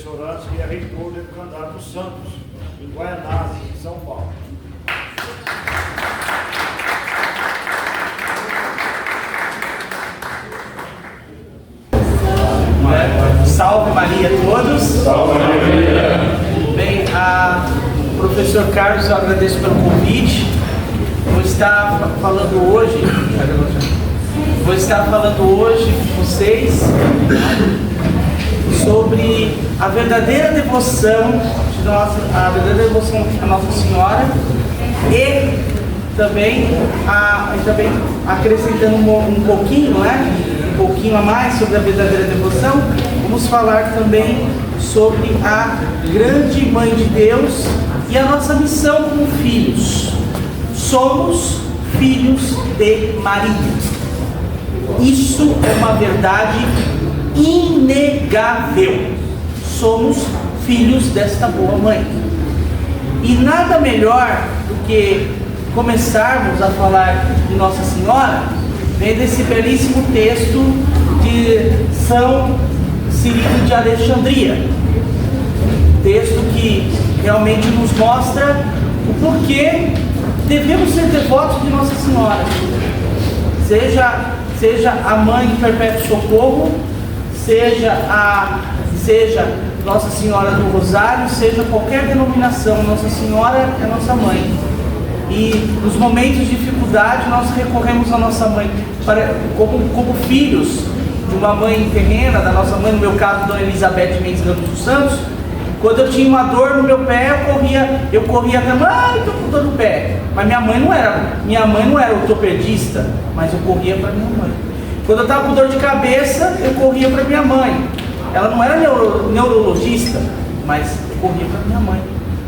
Orantes, que é reitor do Educandário dos Santos, em Guaianazes, em São Paulo. Salve Maria a todos. Salve Maria. Bem, professor Carlos, eu agradeço pelo convite. Vou estar falando hoje com vocês sobre a verdadeira devoção a Nossa Senhora e também acrescentando um pouquinho, né? Um pouquinho a mais sobre a verdadeira devoção, vamos falar também sobre a grande Mãe de Deus e a nossa missão como filhos. Somos filhos de Maria. Isso é uma verdade inegável. Somos filhos desta boa mãe. E nada melhor do que começarmos a falar de Nossa Senhora, vem desse belíssimo texto de São Cirilo de Alexandria. Texto que realmente nos mostra o porquê devemos ser devotos de Nossa Senhora. Seja a Mãe do Perpétuo Socorro, seja Nossa Senhora do Rosário, seja qualquer denominação, Nossa Senhora é nossa mãe. E nos momentos de dificuldade nós recorremos à nossa mãe como filhos de uma mãe terrena, da nossa mãe, no meu caso, Dona Elizabeth Mendes Ramos dos Santos. Quando eu tinha uma dor no meu pé, eu corria até mãe, estou com dor no pé. Mas minha mãe não era ortopedista, mas eu corria para minha mãe. Quando eu estava com dor de cabeça, eu corria para minha mãe. Ela não era neurologista, mas eu corria para minha mãe.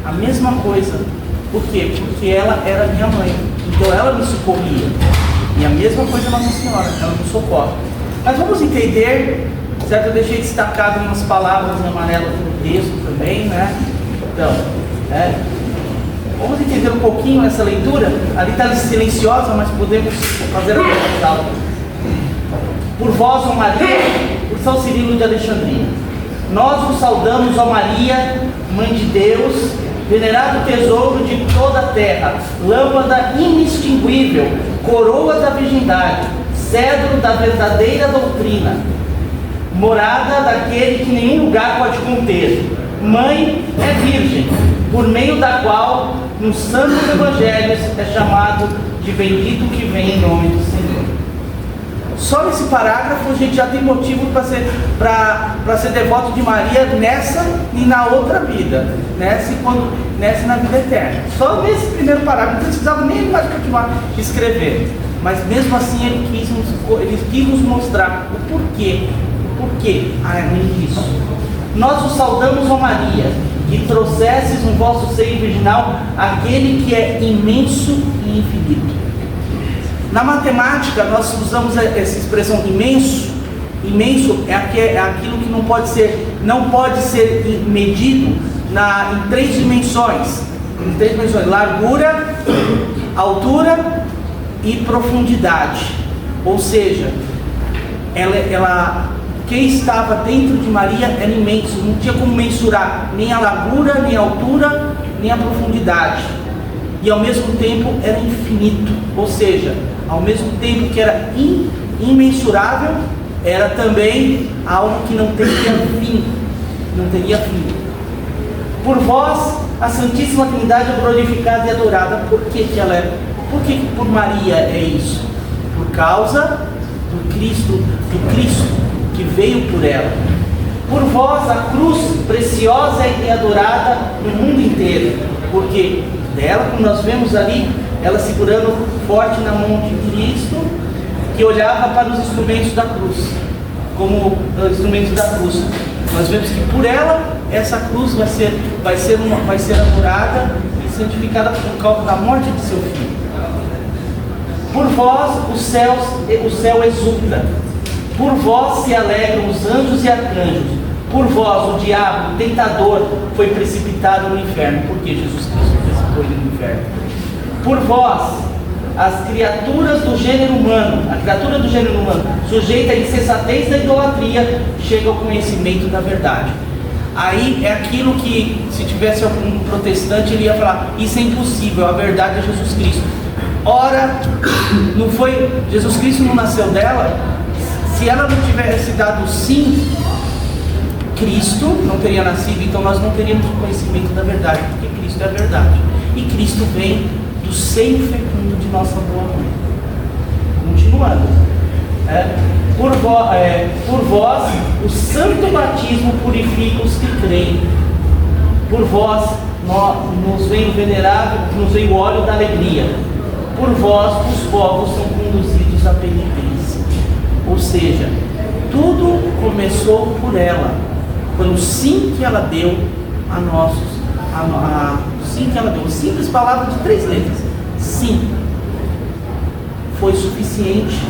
A mesma coisa. Por quê? Porque ela era minha mãe. Então ela me socorria. E a mesma coisa Nossa Senhora, ela nos socorre. Mas vamos entender, certo? Eu deixei destacado umas palavras em amarelo no texto também, né? Então, vamos entender um pouquinho essa leitura. Ali está silenciosa, mas podemos fazer a leitura. Por vós, ó Maria, por São Cirilo de Alexandria. Nós vos saudamos, ó Maria, Mãe de Deus, venerado tesouro de toda a terra, lâmpada inextinguível, coroa da virgindade, cedro da verdadeira doutrina, morada daquele que nenhum lugar pode conter. Mãe é virgem, por meio da qual nos santos evangelhos é chamado de bendito que vem em nome do Senhor. Só nesse parágrafo a gente já tem motivo para ser devoto de Maria nessa e na outra vida, nessa e na vida eterna. Só nesse primeiro parágrafo, não precisava nem mais continuar escrever. Mas mesmo assim ele quis nos mostrar o porquê disso. Nós os saudamos, ó Maria, que trouxesses no vosso seio virginal aquele que é imenso e infinito. Na matemática, nós usamos essa expressão imenso. Imenso é aquilo que não pode ser medido em três dimensões. Largura, altura e profundidade. Ou seja, quem estava dentro de Maria era imenso. Não tinha como mensurar nem a largura, nem a altura, nem a profundidade. E ao mesmo tempo era infinito. Ou seja, ao mesmo tempo que era imensurável, era também algo que não teria fim. Por vós, a Santíssima Trindade é glorificada e adorada. Por que por Maria é isso? Por causa do Cristo que veio por ela. Por vós, a cruz preciosa e adorada no mundo inteiro. Porque dela, como nós vemos ali, ela segurando forte na mão de Cristo, que olhava para os instrumentos da cruz, como os instrumentos da cruz. Nós vemos que por ela, essa cruz vai ser adorada e santificada por causa da morte de seu filho. Por vós o céu exulta, por vós se alegram os anjos e arcanjos, por vós o diabo, o tentador, foi precipitado no inferno. Por que Jesus Cristo precipitou ele no inferno? Por vós, as criaturas do gênero humano, sujeita à insensatez da idolatria, chega ao conhecimento da verdade. Aí é aquilo que, se tivesse algum protestante, ele ia falar: isso é impossível, a verdade é Jesus Cristo. Ora, não foi, Jesus Cristo não nasceu dela. Se ela não tivesse dado sim, Cristo não teria nascido, então nós não teríamos o conhecimento da verdade, porque Cristo é a verdade. E Cristo vem do seio fecundo de nossa boa mãe. Continuando. Por vós, o santo batismo purifica os que creem. Por vós, nos vem o venerável, nos vem o óleo da alegria. Por vós, os povos são conduzidos à penitência. Ou seja, tudo começou por ela. Foi o sim que ela deu a nossos. Sim que ela deu. Simples palavra de 3 letras. Sim. Foi suficiente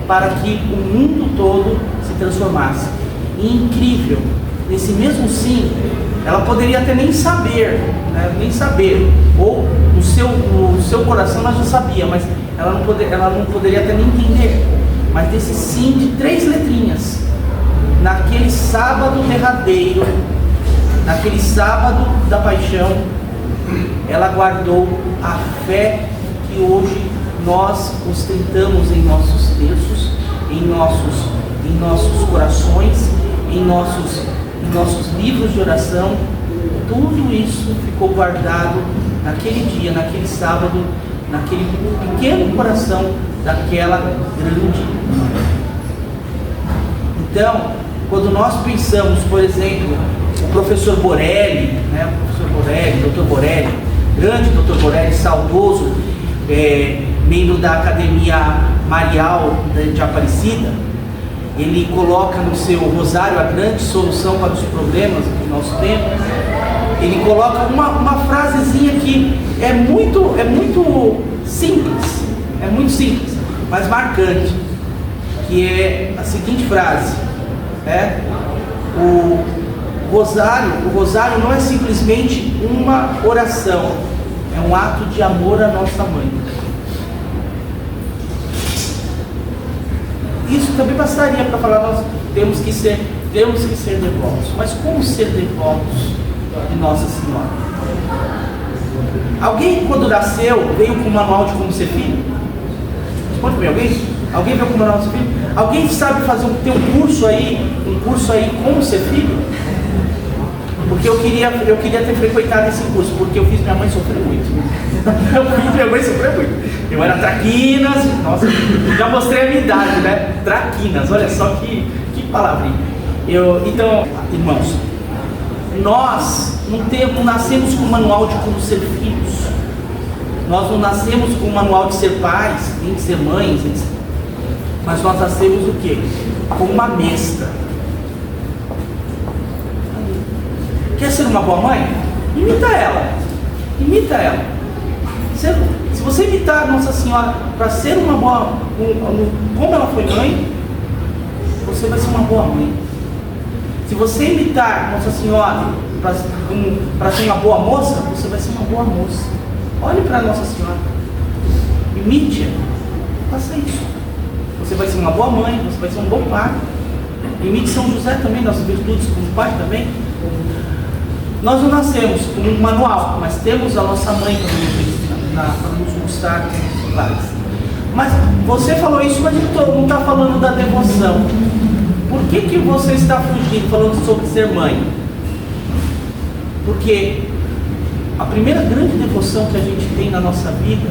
para que o mundo todo se transformasse. E incrível, nesse mesmo sim, ela poderia até nem saber, né? Nem saber, ou no seu coração ela já sabia, mas ela não poderia até nem entender. Mas desse sim de 3 letrinhas, naquele sábado derradeiro, naquele sábado da paixão, ela guardou a fé que hoje nós ostentamos em nossos terços, em nossos corações, em nossos livros de oração. Tudo isso ficou guardado naquele dia, naquele sábado, naquele pequeno coração daquela grande mãe. Então, quando nós pensamos, por exemplo, o professor Borelli, né, Dr. Borelli, grande Dr. Borelli, saudoso, membro da Academia Marial de Aparecida, ele coloca no seu Rosário a grande solução para os problemas do nosso tempo. Ele coloca uma frasezinha que é muito simples, mas marcante, que é a seguinte frase: o rosário não é simplesmente uma oração, é um ato de amor à nossa mãe. Isso também bastaria para falar: nós temos que ser devotos. Mas como ser devotos de Nossa Senhora? Alguém, quando nasceu, veio com um manual de como ser filho? Pode ver alguém? Alguém veio com o manual de ser filho? Alguém sabe ter um curso aí como ser filho? Porque eu queria ter frequentado esse curso, porque eu fiz minha mãe sofrer muito. Eu era traquinas, nossa, já mostrei a minha idade, né? Traquinas, olha só que palavrinha. Então, irmãos, nós não nascemos com um manual de como ser filhos. Nós não nascemos com um manual de ser pais, nem de ser mães, mas nós nascemos o quê? Com uma mestra. Quer ser uma boa mãe? Imita ela. Se você imitar Nossa Senhora para ser uma boa, como ela foi mãe, você vai ser uma boa mãe. Se você imitar Nossa Senhora para ser uma boa moça, você vai ser uma boa moça. Olhe para Nossa Senhora, imite-a, faça isso. Você vai ser uma boa mãe, você vai ser um bom pai. Imite São José também, nossas virtudes como pai também. Nós não nascemos com um manual, mas temos a nossa mãe para nos mostrar os pais. Mas você falou isso, mas não está falando da devoção. Por que você está fugindo, falando sobre ser mãe? Porque a primeira grande devoção que a gente tem na nossa vida,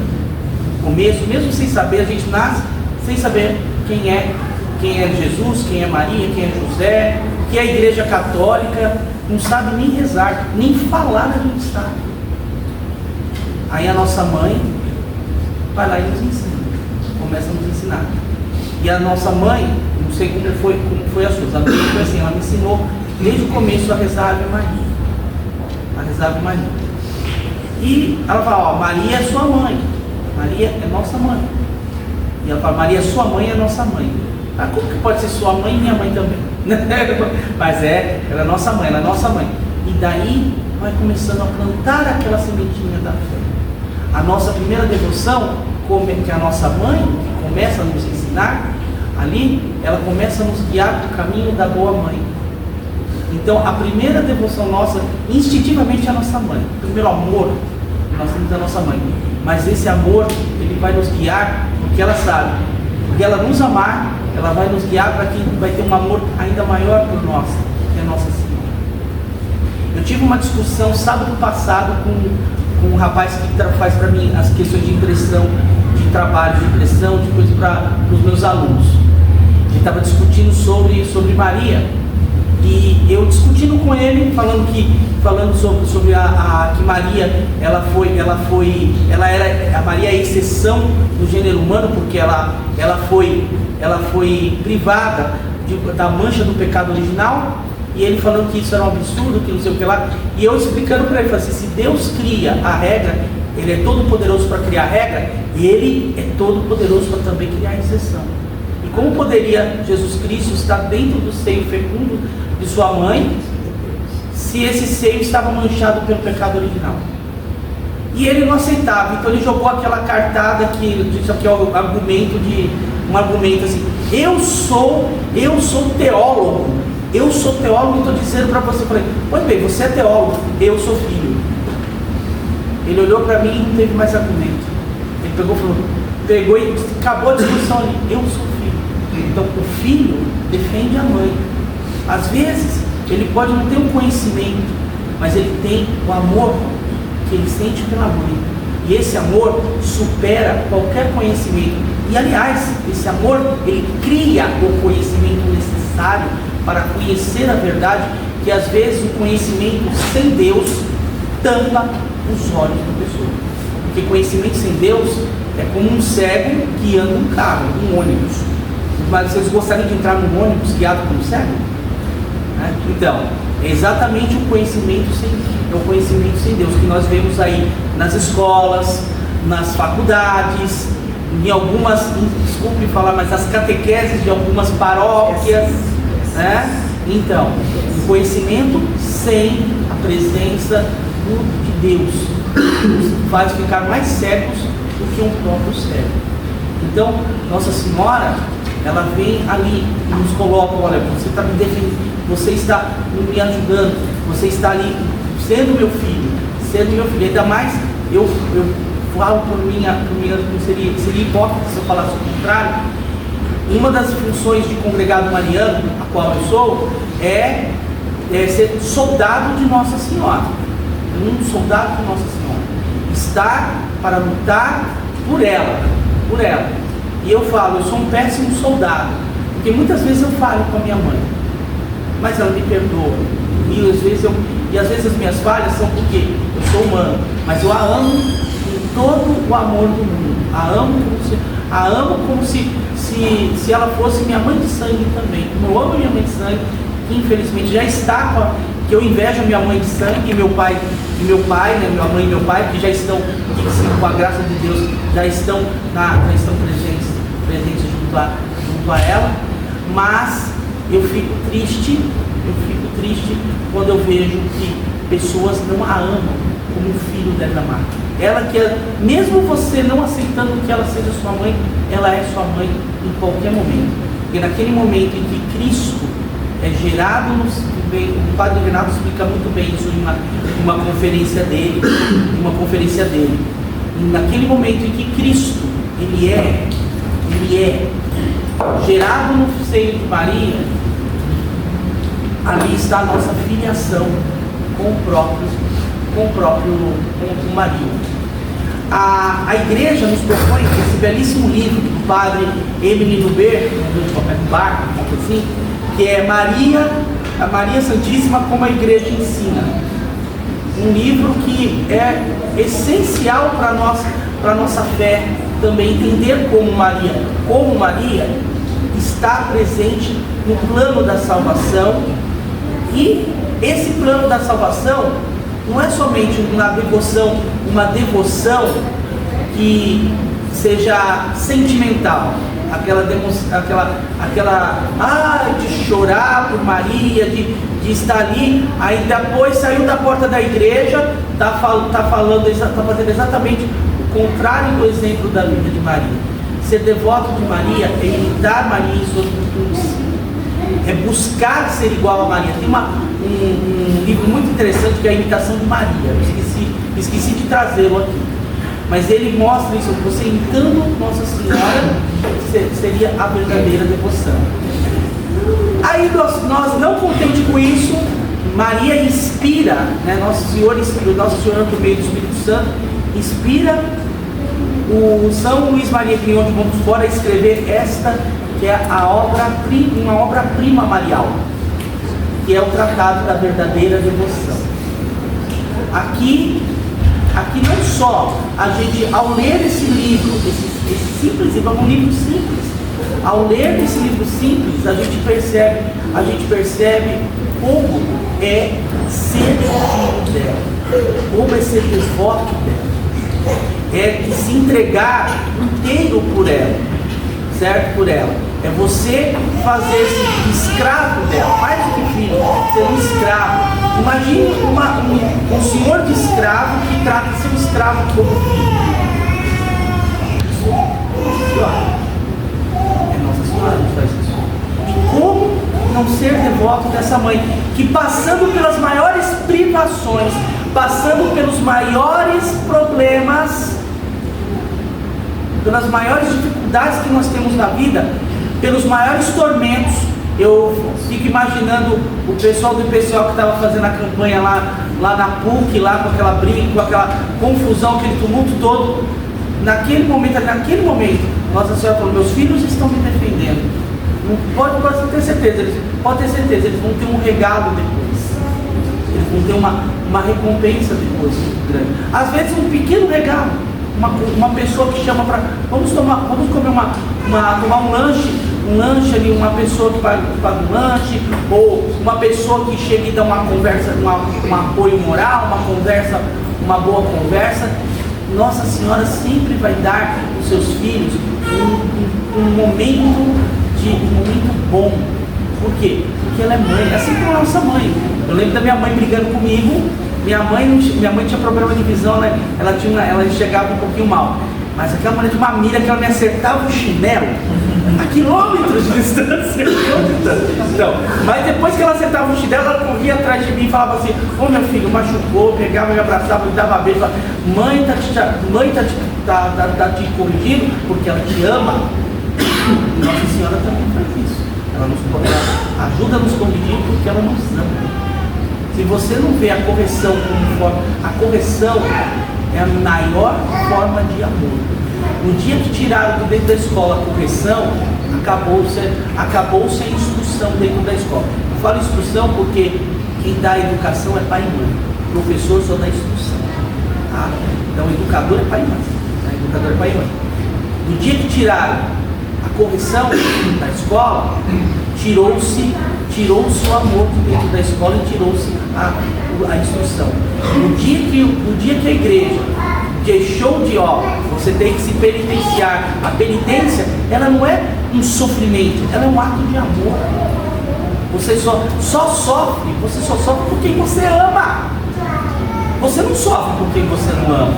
começo, mesmo sem saber, a gente nasce sem saber quem é Jesus, quem é Maria, quem é José, que é a Igreja Católica, não sabe nem rezar, nem falar a gente sabe. Aí a nossa mãe vai lá e nos ensina, começa a nos ensinar. E a nossa mãe, não sei como foi a sua, a minha foi assim, ela me ensinou desde o começo a rezar Ave Maria. E ela fala: Maria é sua mãe, Maria é nossa mãe. E ela fala: Maria, sua mãe é nossa mãe. Ah, como que pode ser sua mãe e minha mãe também? Mas ela é nossa mãe, ela é nossa mãe. E daí vai começando a plantar aquela sementinha da fé. A nossa primeira devoção, que a nossa mãe, que começa a nos ensinar, ali, ela começa a nos guiar para o caminho da boa mãe. Então, a primeira devoção nossa, instintivamente, é a nossa mãe. O primeiro amor que nós temos é a nossa mãe. Mas esse amor, ele vai nos guiar porque ela sabe. Porque ela nos amar, ela vai nos guiar para que vai ter um amor ainda maior por nós, que é a Nossa Senhora. Eu tive uma discussão sábado passado com um rapaz que faz para mim as questões de impressão, de trabalho, de impressão, de coisas para os meus alunos. Ele estava discutindo sobre Maria. E eu discutindo com ele, falando sobre que Maria, a Maria é a exceção do gênero humano, porque ela foi privada da mancha do pecado original, e ele falando que isso era um absurdo, que não sei o que lá, e eu explicando para ele, assim, se Deus cria a regra, Ele é todo poderoso para criar a regra, e Ele é todo poderoso para também criar a exceção. E como poderia Jesus Cristo estar dentro do seio fecundo de sua mãe, se esse seio estava manchado pelo pecado original? E ele não aceitava, então ele jogou aquela cartada que isso aqui é um argumento assim: eu sou teólogo e estou dizendo para você, pois bem, você é teólogo, eu sou filho. Ele olhou para mim e não teve mais argumento. Ele pegou e acabou a discussão ali: eu sou filho. Então o filho defende a mãe. Às vezes ele pode não ter um conhecimento, mas ele tem o amor que ele sente pela mãe, e esse amor supera qualquer conhecimento. E aliás, esse amor, ele cria o conhecimento necessário para conhecer a verdade, que às vezes o conhecimento sem Deus tampa os olhos da pessoa. Porque conhecimento sem Deus é como um cego guiando um carro, um ônibus. Mas vocês gostariam de entrar num ônibus guiado por um cego? Então, é exatamente o conhecimento sem Deus que nós vemos aí nas escolas, nas faculdades, em algumas, desculpe falar, mas as catequeses de algumas paróquias, né? Então, o conhecimento sem a presença de Deus nos faz ficar mais cegos do que um próprio cego. Então, Nossa Senhora, ela vem ali e nos coloca: olha, você está me defendendo, você está me ajudando, você está ali sendo meu filho. Ainda mais, eu falo por mim, seria hipócrita se eu falasse o contrário. Uma das funções de congregado mariano, a qual eu sou, é ser soldado de Nossa Senhora. Um soldado de Nossa Senhora. Estar para lutar por ela. E eu falo, eu sou um péssimo soldado, porque muitas vezes eu falo com a minha mãe, mas ela me perdoa. E às vezes as minhas falhas são porque eu sou humano, mas eu a amo com todo o amor do mundo. A amo como se ela fosse minha mãe de sangue também. Como eu amo minha mãe de sangue, que infelizmente já está que eu invejo minha mãe de sangue e meu pai, né, minha mãe e meu pai, que já estão, com a graça de Deus, já estão presentes junto a ela. Mas eu fico triste quando eu vejo que pessoas não a amam como um filho deve amar. Ela que, mesmo você não aceitando que ela seja sua mãe, ela é sua mãe em qualquer momento. Porque naquele momento em que Cristo é gerado, o Padre Renato explica muito bem isso em uma conferência dele. E naquele momento em que Cristo ele é gerado no seio de Maria, ali está a nossa filiação com Maria. A igreja nos propõe esse belíssimo livro do padre Emily Nuber, do Barco, assim, que é a Maria Santíssima como a igreja ensina. Um livro que é essencial para a nossa fé também, entender como Maria está presente no plano da salvação. E esse plano da salvação não é somente uma devoção que seja sentimental, de chorar por Maria, de estar ali, aí depois saiu da porta da igreja, está fazendo exatamente o contrário do exemplo da vida de Maria. Ser devoto de Maria é imitar Maria em suas virtudes. é buscar ser igual a Maria. Tem um livro muito interessante que é a Imitação de Maria. Eu esqueci de trazê-lo aqui. Mas ele mostra isso, você imitando Nossa Senhora seria a verdadeira devoção. Aí nós não contente com isso, Maria inspira, né, Nossa Senhora por meio do Espírito Santo, inspira o São Luís Maria Grignón de Montfort a escrever esta, que é uma obra-prima marial, que é o Tratado da Verdadeira Devoção. Aqui não só a gente, ao ler esse livro, esse simples livro, é um livro simples, ao ler esse livro simples, a gente percebe como é ser filho dela, como é ser devoto dela, é se entregar inteiro por ela, certo? Por ela. É você fazer-se escravo dela, mais do que filho, ser um escravo. Imagine um senhor de escravo que trata seu escravo como filho. É Nossa Senhora que faz isso. E como não ser devoto dessa mãe, que passando pelas maiores privações, passando pelos maiores problemas, pelas maiores dificuldades que nós temos na vida, pelos maiores tormentos, eu fico imaginando o pessoal do IPCO que estava fazendo a campanha lá na PUC, lá com aquela briga, com aquela confusão, aquele tumulto todo. Naquele momento, Nossa Senhora falou: meus filhos estão me defendendo. Pode ter certeza, eles vão ter um regalo depois. Eles vão ter uma recompensa depois muito grande. Às vezes um pequeno regalo. Uma pessoa que chama para vamos comer tomar um lanche ali, uma pessoa que paga um lanche, ou uma pessoa que chega e dá uma conversa, um apoio moral, uma boa conversa. Nossa Senhora sempre vai dar aos seus filhos um momento bom. Por quê? Porque ela é mãe, assim como a nossa mãe. Eu lembro da minha mãe brigando comigo. Minha mãe tinha problema de visão, né? Ela enxergava um pouquinho mal. Mas aquela mulher tinha uma mira que ela me acertava o chinelo a quilômetros de distância. Então, mas depois que ela acertava o chinelo, ela corria atrás de mim e falava assim: ô meu filho, machucou, pegava, me abraçava, me dava beijo. Mãe tá te corrigindo porque ela te ama. Nossa Senhora também faz isso. Ela ajuda a nos corrigir porque ela nos ama. Se você não vê a correção como forma, a correção é a maior forma de amor. No dia que tiraram dentro da escola a correção, acabou-se a instrução dentro da escola. Eu falo instrução porque quem dá a educação é pai e mãe. O professor só dá instrução. Tá? Então o educador é pai e mãe. Educador é pai e mãe. No dia que tiraram a correção da escola, tirou-se o amor de dentro da escola e tirou-se a instrução. No dia que a igreja deixou de, você tem que se penitenciar. A penitência, ela não é um sofrimento, ela é um ato de amor. Você só sofre por quem você ama. Você não sofre por quem você não ama.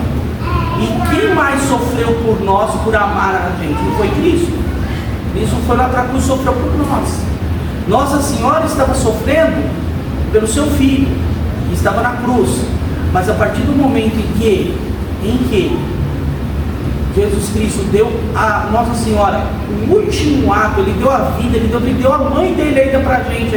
E quem mais sofreu por nós, por amar a gente? Não foi Cristo? Cristo foi lá para a cruz e sofreu por nós. Nossa Senhora estava sofrendo pelo seu filho, que estava na cruz. Mas a partir do momento em que Jesus Cristo deu a Nossa Senhora o último ato, Ele deu a vida, Ele deu a mãe dele ainda pra gente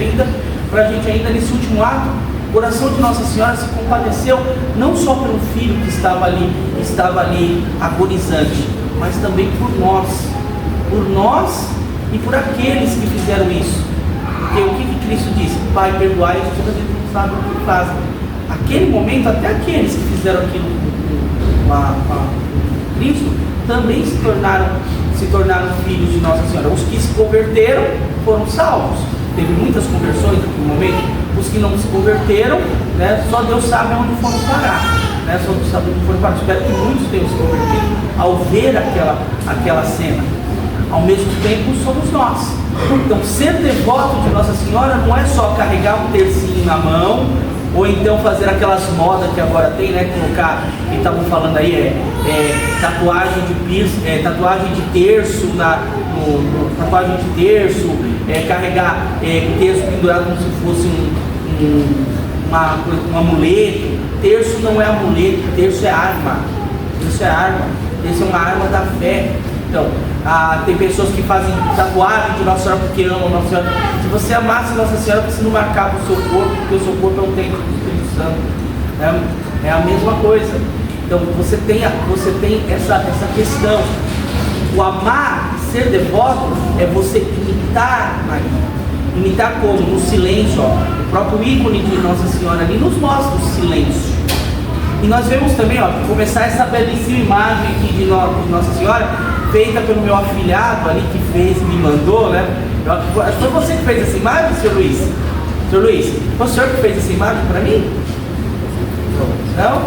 ainda nesse último ato, o coração de Nossa Senhora se compadeceu não só pelo filho que estava ali agonizante, mas também por nós e por aqueles que fizeram isso. Porque o que Cristo disse? Pai, perdoai, eles não sabem o que fazem. Aquele momento, até aqueles que fizeram aquilo com Cristo, também se tornaram filhos de Nossa Senhora. Os que se converteram foram salvos. Teve muitas conversões naquele momento. Os que não se converteram, né, só Deus sabe onde foram parar. Né, só Deus sabe onde foram parar. Espero que muitos tenham se convertido ao ver aquela cena. Ao mesmo tempo, somos nós. Então, ser devoto de Nossa Senhora não é só carregar um tercinho na mão, ou então fazer aquelas modas que agora tem, né? Colocar, que estavam falando aí, tatuagem de piercing, tatuagem de terço, tatuagem de terço, carregar terço pendurado como se fosse um amuleto. Terço não é amuleto, terço é arma. Terço é arma. Terço é uma arma da fé. Então, tem pessoas que fazem tatuagem de Nossa Senhora porque amam Nossa Senhora. Se você amasse Nossa Senhora, você não marcava o seu corpo, porque o seu corpo é um templo do Espírito Santo. É a mesma coisa. Então, você tem essa questão. O amar, ser devoto, é você imitar Maria. Imitar como? No silêncio. O próprio ícone de Nossa Senhora ali nos mostra o silêncio. E nós vemos também, começar essa belíssima imagem aqui de Nossa Senhora, feita pelo meu afilhado ali, que fez, me mandou, né? Foi você que fez essa imagem, senhor Luiz? Senhor Luiz, foi o senhor que fez essa imagem para mim? Não?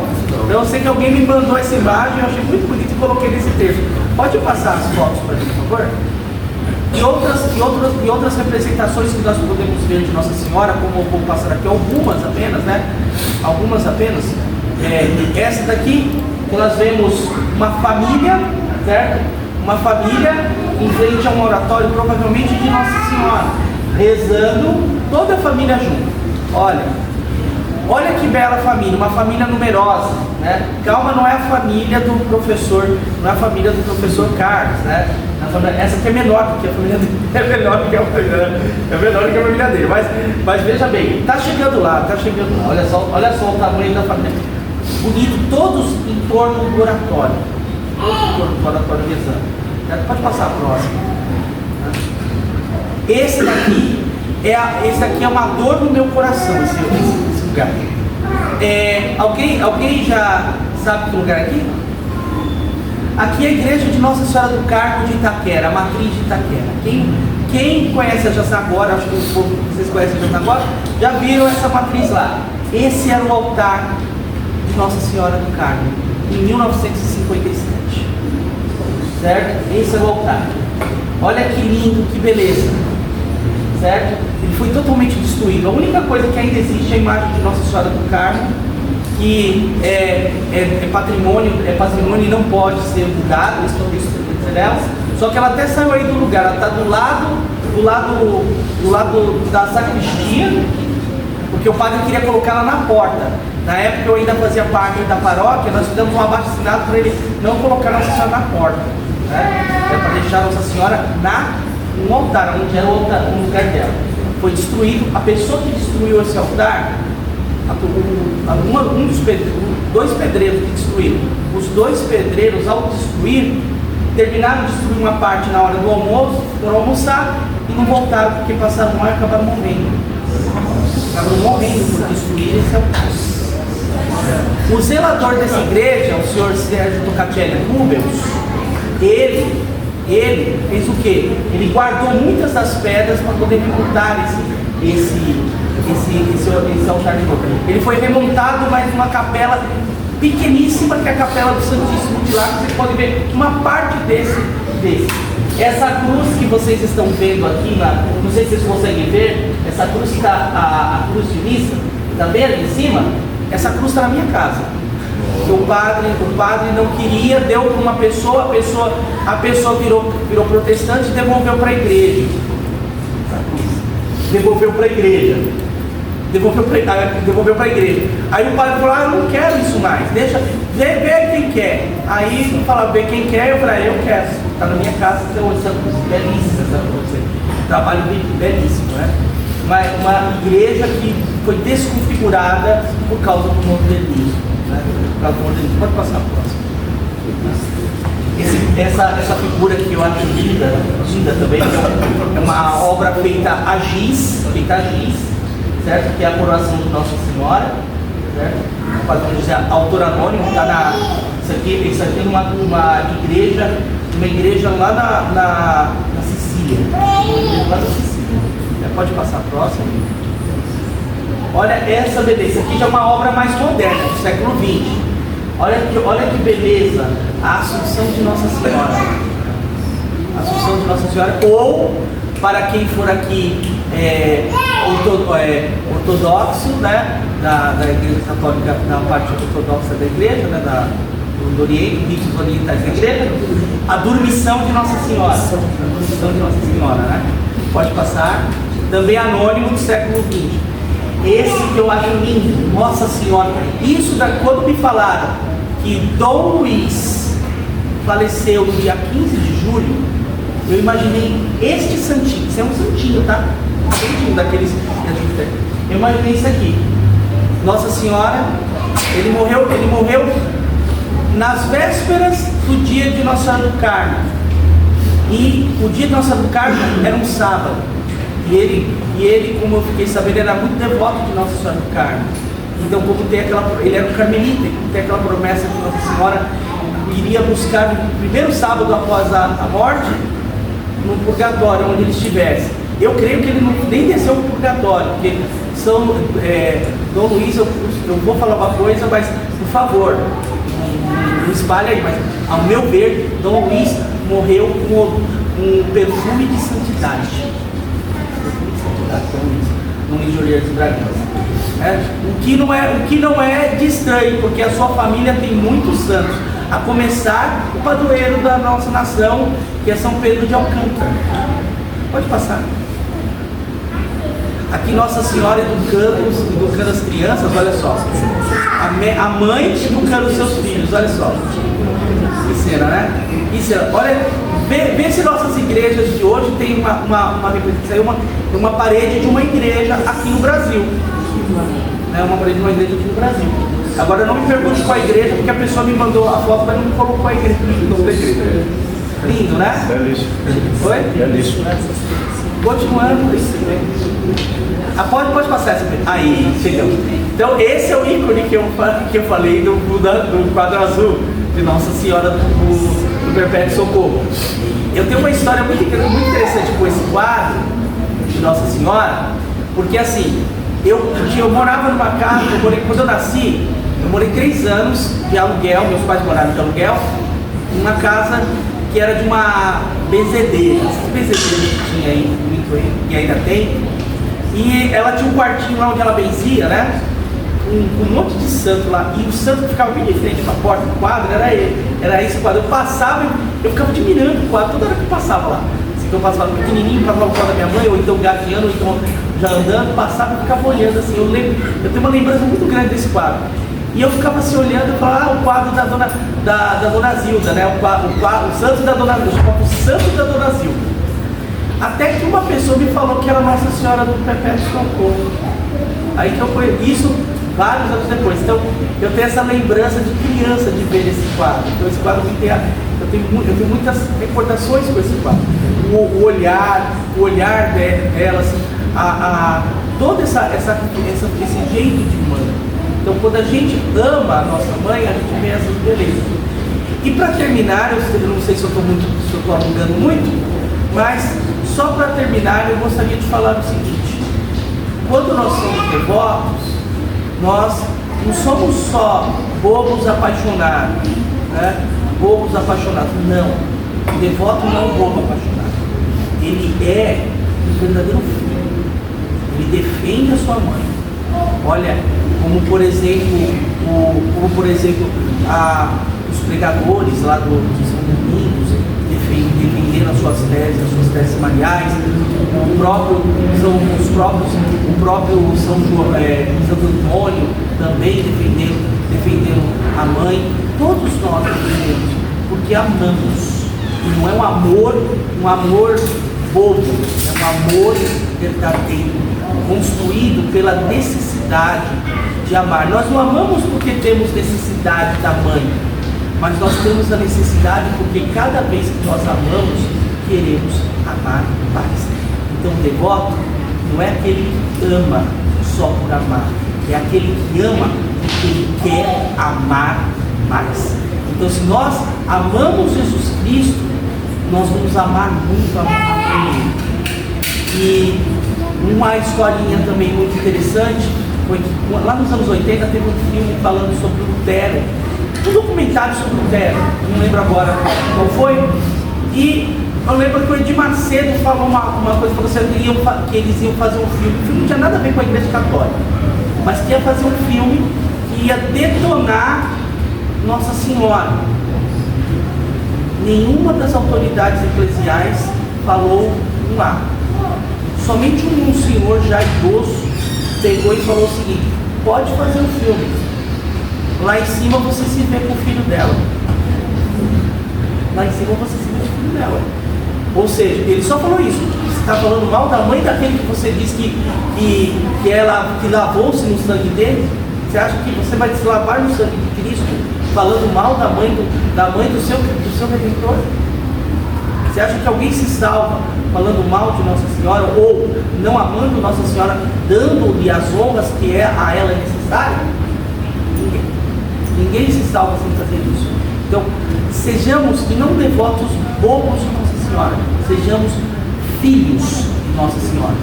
Então eu sei que alguém me mandou essa imagem, eu achei muito bonito e coloquei nesse texto. Pode passar as fotos para mim, por favor? E outras representações que nós podemos ver de Nossa Senhora, como eu vou passar aqui, algumas apenas, né? Algumas apenas. Essa daqui, que nós vemos uma família, certo? Uma família em frente a um oratório, provavelmente de Nossa Senhora, rezando, toda a família junto. Olha que bela família, uma família numerosa, né? Calma, não é a família do professor, não é a família do professor Carlos, né? Essa aqui é menor, porque a família dele é menor do que a família dele, mas veja bem, tá chegando lá, olha só o tamanho da família. Bonito, todos em torno do oratório. Todos em torno do oratório rezando. Pode passar a próxima. Esse aqui é uma dor no meu coração, esse lugar. Alguém já sabe que lugar é aqui? Aqui é a igreja de Nossa Senhora do Carmo de Itaquera, a matriz de Itaquera. Quem conhece a Jaçagora, acho que vocês conhecem a Jaçagora, já viram essa matriz lá. Esse era o altar de Nossa Senhora do Carmo, em 1957. Certo? Esse era o altar. Olha que lindo, que beleza. Certo? Ele foi totalmente destruído. A única coisa que ainda existe é a imagem de Nossa Senhora do Carmo, que é patrimônio e não pode ser mudado, eles estão destruindo delas. Só que ela até saiu aí do lugar, ela está do lado da sacristia, porque o padre queria colocá-la na porta. Na época eu ainda fazia parte da paróquia, nós fizemos um abaixo-assinado para ele não colocar Nossa Senhora na porta, né? É para deixar Nossa Senhora no altar, onde era o lugar dela. Foi destruído. A pessoa que destruiu esse altar, dois pedreiros que destruíram. Os dois pedreiros, ao destruir, terminaram de destruir uma parte na hora do almoço, foram almoçar e não voltaram porque passaram mal e acabaram morrendo. Acabaram morrendo por destruir esse altar. O zelador dessa igreja, o senhor Sérgio Tocatelli Rubens, ele fez o quê? Ele guardou muitas das pedras para poder remontar esse altar de novo. Ele foi remontado, mas numa capela pequeníssima, que é a capela do Santíssimo de lá, que vocês podem ver uma parte desse. Essa cruz que vocês estão vendo aqui, não sei se vocês conseguem ver, essa cruz que está, a cruz de missa, está bem ali em cima, essa cruz está na minha casa. O padre não queria, deu para uma pessoa, a pessoa virou protestante e devolveu para a igreja. Devolveu para a igreja. Aí o padre falou, eu não quero isso mais, deixa, vê quem quer. Aí falava, vê quem quer, eu falei, eu quero. Está na minha casa, essa cruz belíssima, essa cruz. Trabalho belíssimo, né? Uma igreja que foi desconfigurada por causa do modernismo. Né? Pode passar a próxima. Essa figura que eu acho linda também, é uma obra feita a giz, certo? Que é a coroação de Nossa Senhora, certo? Podemos dizer, autor anônimo, está isso aqui é uma igreja lá na Sicília. Lá na Sicília. Pode passar a próxima. Olha essa beleza. Isso aqui já é uma obra mais moderna, do século XX. Olha que beleza. A Assunção de Nossa Senhora. A Assunção de Nossa Senhora, ou para quem for aqui ortodoxo, né, da Igreja Católica, da parte ortodoxa da Igreja, né, do Oriente, ritos orientais da Igreja, a dormição de Nossa Senhora. A dormição de Nossa Senhora, né? Pode passar. Também anônimo do século XX. Esse que eu acho lindo, Nossa Senhora. Isso quando me falaram que Dom Luiz faleceu no dia 15 de julho, eu imaginei este santinho. Isso é um santinho, tá? Um santinho daqueles que a gente tem. Eu imaginei isso aqui. Nossa Senhora, ele morreu nas vésperas do dia de Nossa Senhora do Carmo. E o dia de Nossa Senhora do Carmo era um sábado. E ele, como eu fiquei sabendo, era muito devoto de Nossa Senhora do Carmo. Então, como ele era um carmelita, tem aquela promessa que Nossa Senhora iria buscar no primeiro sábado após a morte, no purgatório, onde ele estivesse. Eu creio que ele nem desceu ao purgatório, porque Dom Luiz, eu vou falar uma coisa, mas por favor, não espalha aí, mas ao meu ver, Dom Luiz morreu com um perfume de santidade. Dom Luiz de Oliveira de Bragança. O que não é de estranho, porque a sua família tem muitos santos, a começar o padroeiro da nossa nação, que é São Pedro de Alcântara. Pode passar. Aqui Nossa Senhora educando as crianças, olha só. A mãe educando os seus filhos, olha só. Que cena, né? Que cena. Olha, vê se nossas igrejas de hoje tem uma parede de uma igreja aqui no Brasil. Uma parede de uma igreja aqui no Brasil. Agora não me pergunte qual a igreja, porque a pessoa me mandou a foto, mas não me colocou a igreja. Lindo, né? Belíssimo. Foi? Belíssimo. Continuando, pode passar essa. Aí, chegamos. Então, esse é o ícone que eu falei do quadro azul de Nossa Senhora do Perpétuo Socorro. Eu tenho uma história muito interessante com esse quadro de Nossa Senhora, porque assim, eu morava numa casa, quando eu nasci, eu morei 3 anos de aluguel, meus pais moraram de aluguel, numa casa que era de uma benzedeira, essas benzedeiras que tinha aí, e ainda tem, e ela tinha um quartinho lá onde ela benzia, né? Um monte de santo lá, e o santo que ficava bem de frente para a porta do quadro era esse quadro. Eu passava, eu ficava admirando o quadro toda hora que eu passava lá. Assim, eu passava pequenininho, passava o quadro da minha mãe, ou então gatinhando, ou então já andando, passava e ficava olhando assim. Eu tenho uma lembrança muito grande desse quadro. E eu ficava assim olhando e falava, o quadro da Dona Zilda, né? O santo da Dona Zilda, eu chamava o santo da Dona Zilda. Até que uma pessoa me falou que era Nossa Senhora do Perpétuo Socorro. Aí que eu conheço isso vários anos depois. Então, eu tenho essa lembrança de criança de ver esse quadro. Então, esse quadro eu tenho muitas recordações com esse quadro. O olhar dela, assim, todo esse jeito de mãe. Então, quando a gente ama a nossa mãe, a gente vê essas belezas. E para terminar, eu não sei se eu estou alongando muito, mas só para terminar, eu gostaria de falar o seguinte: quando nós somos devotos, nós não somos só bobos apaixonados, né? Bobos apaixonados, não. O devoto não é um bobo apaixonado. Ele é um verdadeiro filho. Ele defende a sua mãe. Olha, como por exemplo, os pregadores lá de São Domingos defendendo as suas teses mariais, o próprio Santo Antônio também defendendo a mãe. Todos nós defendemos, porque amamos. E não é um amor bobo, é um amor verdadeiro, construído pela necessidade de amar. Nós não amamos porque temos necessidade da mãe, mas nós temos a necessidade porque cada vez que nós amamos, queremos amar mais. Então o devoto não é aquele que ama só por amar, é aquele que ama porque ele quer amar mais. Então, se nós amamos Jesus Cristo, nós vamos amar muito a Ele. E uma historinha também muito interessante foi que lá nos anos 80 teve um filme falando sobre Lutero, um documentário sobre Lutero, não lembro agora qual foi, e Eu lembro que o Edir Macedo falou uma coisa para você, que eles iam fazer um filme. O filme não tinha nada a ver com a Igreja Católica, mas que ia fazer um filme que ia detonar Nossa Senhora. Nenhuma das autoridades eclesiais falou lá. Somente um senhor já idoso pegou e falou o seguinte: pode fazer um filme. Lá em cima você se vê com o filho dela. Lá em cima você se vê com o filho dela. Ou seja, ele só falou isso. Você está falando mal da mãe daquele que você disse que ela que lavou-se no sangue dele? Você acha que você vai se lavar no sangue de Cristo falando mal da mãe do seu Redentor? Você acha que alguém se salva falando mal de Nossa Senhora ou não amando Nossa Senhora, dando-lhe as honras que a ela é necessária? Ninguém se salva sem fazer isso. Então, sejamos e não devotos bobos de Nossa Senhora, sejamos filhos de Nossa Senhora.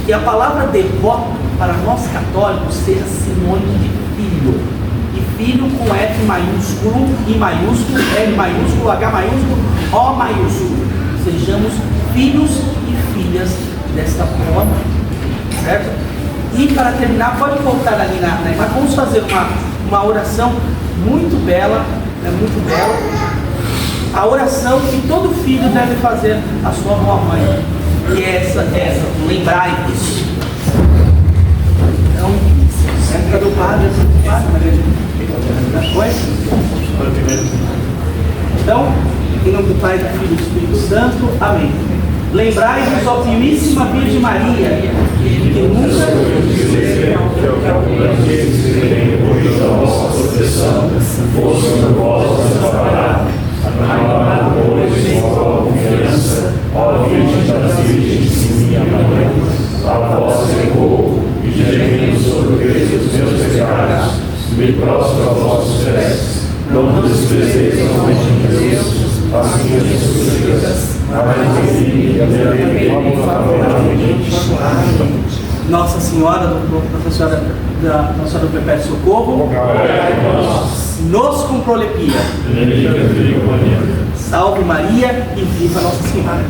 Que a palavra devoto para nós católicos seja sinônimo de filho. E filho com F maiúsculo, I maiúsculo, L maiúsculo, H maiúsculo, O maiúsculo. Sejamos filhos e filhas desta forma, certo? E para terminar, pode voltar ali na imagem. Vamos fazer uma oração muito bela, muito bela. A oração que todo filho deve fazer à sua boa mãe. E essa, lembrai-vos. Então, época do padre, foi? Então, em nome do Pai, do Filho e do Espírito Santo, amém. Lembrai-vos, ó Piuíssima Virgem Maria, que nunca ó Virgem das Virgens, minha mãe, a vós recorro e gemendo sobre o peso dos meus pecados, me prostro a vossos pés. Não desprezeis a mãe de Deus, as minhas súplicas, mas Nossa Senhora Nossa Senhora do Perpétuo Socorro, nos comprolepia. Salve Maria e viva Nossa Senhora.